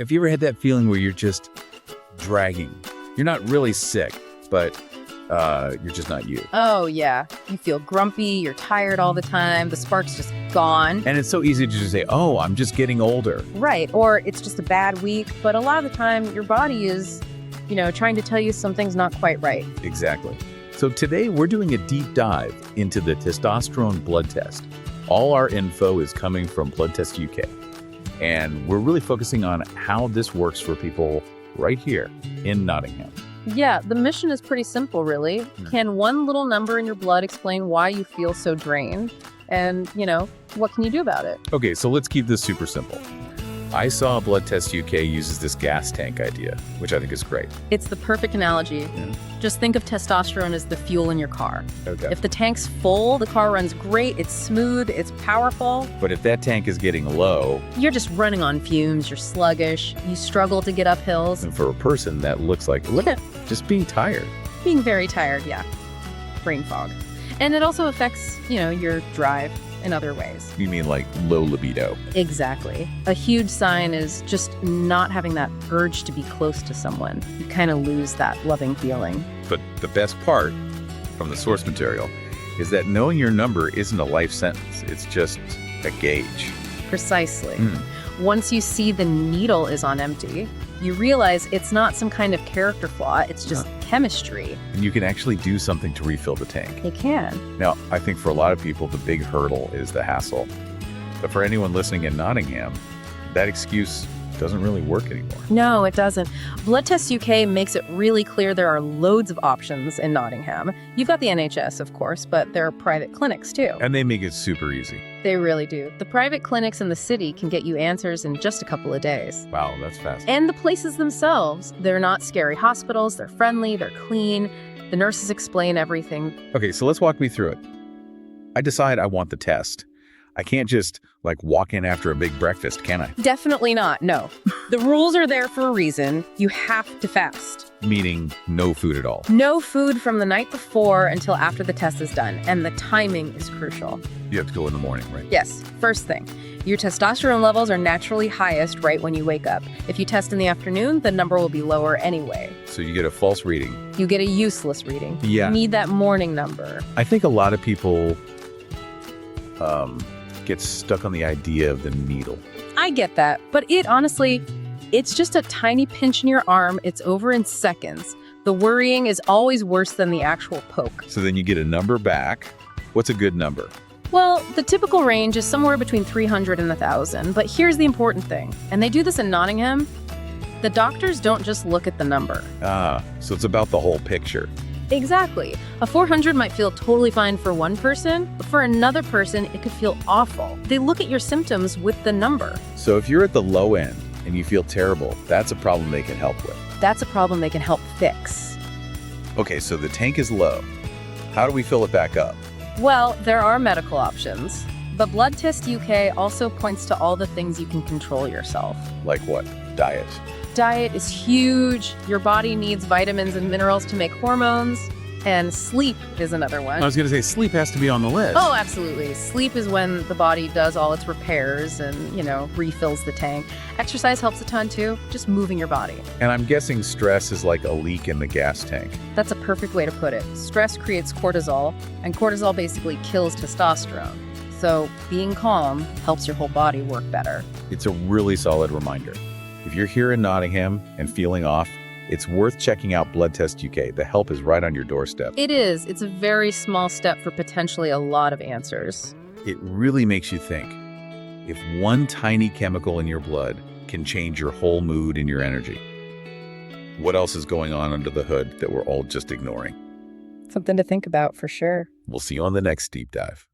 Have you ever had that feeling where you're just dragging? You're not really sick, but you're just not you. Oh, yeah. You feel grumpy, you're tired all the time, the spark's just gone. And it's so easy to just say, oh, I'm just getting older. Right, or it's just a bad week, but a lot of the time your body is, trying to tell you something's not quite right. Exactly. So today we're doing a deep dive into the testosterone blood test. All our info is coming from Blood Test UK. And we're really focusing on how this works for people right here in Nottingham. Yeah, the mission is pretty simple, really. Can one little number in your blood explain why you feel so drained? And, what can you do about it? Okay, so let's keep this super simple. I saw Blood Test UK uses this gas tank idea, which I think is great. It's the perfect analogy. Just think of testosterone as the fuel in your car. Okay. If the tank's full, the car runs great, it's smooth, it's powerful. But if that tank is getting low, You're just running on fumes, you're sluggish, you struggle to get up hills. and for a person that looks like just being tired. Being very tired, yeah. Brain fog. And it also affects, your drive in other ways. You mean like low libido? Exactly. A huge sign is just not having that urge to be close to someone. You kind of lose that loving feeling. But the best part from the source material is that knowing your number isn't a life sentence. It's just a gauge. Precisely. Once you see the needle is on empty, you realize it's not some kind of character flaw, it's just chemistry. And you can actually do something to refill the tank. It can. Now, I think for a lot of people, the big hurdle is the hassle. But for anyone listening in Nottingham, that excuse doesn't really work anymore. No, it doesn't. Blood Test UK makes it really clear there are loads of options in Nottingham. You've got the NHS, of course, but there are private clinics too. And they make it super easy. They really do. The private clinics in the city can get you answers in just a couple of days. Wow, that's fast. And the places themselves, they're not scary hospitals, they're friendly, they're clean. The nurses explain everything. Okay, so let's walk me through it. I decide I want the test. I can't just walk in after a big breakfast, can I? Definitely not, no. The rules are there for a reason. You have to fast. Meaning no food at all. No food from the night before until after the test is done, and the timing is crucial. You have to go in the morning, right? Yes, first thing. Your testosterone levels are naturally highest right when you wake up. If you test in the afternoon, the number will be lower anyway. So you get a false reading. You get a useless reading. Yeah. You need that morning number. I think a lot of people get stuck on the idea of the needle. I get that, but it's just a tiny pinch in your arm. It's over in seconds. The worrying is always worse than the actual poke. So then you get a number back. What's a good number? Well, the typical range is somewhere between 300 and 1,000, but here's the important thing, and they do this in Nottingham. The doctors don't just look at the number. So it's about the whole picture. Exactly. A 400 might feel totally fine for one person, but for another person, it could feel awful. They look at your symptoms with the number. So if you're at the low end and you feel terrible, that's a problem they can help with. That's a problem they can help fix. Okay, so the tank is low. How do we fill it back up? Well, there are medical options, but Blood Test UK also points to all the things you can control yourself. Like what? Diet. Diet is huge. Your body needs vitamins and minerals to make hormones, and sleep is another one. I was going to say sleep has to be on the list. Oh, absolutely. Sleep is when the body does all its repairs and, refills the tank. Exercise helps a ton too, just moving your body. And I'm guessing stress is like a leak in the gas tank. That's a perfect way to put it. Stress creates cortisol, and cortisol basically kills testosterone. So being calm helps your whole body work better. It's a really solid reminder. If you're here in Nottingham and feeling off, it's worth checking out Blood Test UK. The help is right on your doorstep. It is. It's a very small step for potentially a lot of answers. It really makes you think. If one tiny chemical in your blood can change your whole mood and your energy, what else is going on under the hood that we're all just ignoring? Something to think about for sure. We'll see you on the next deep dive.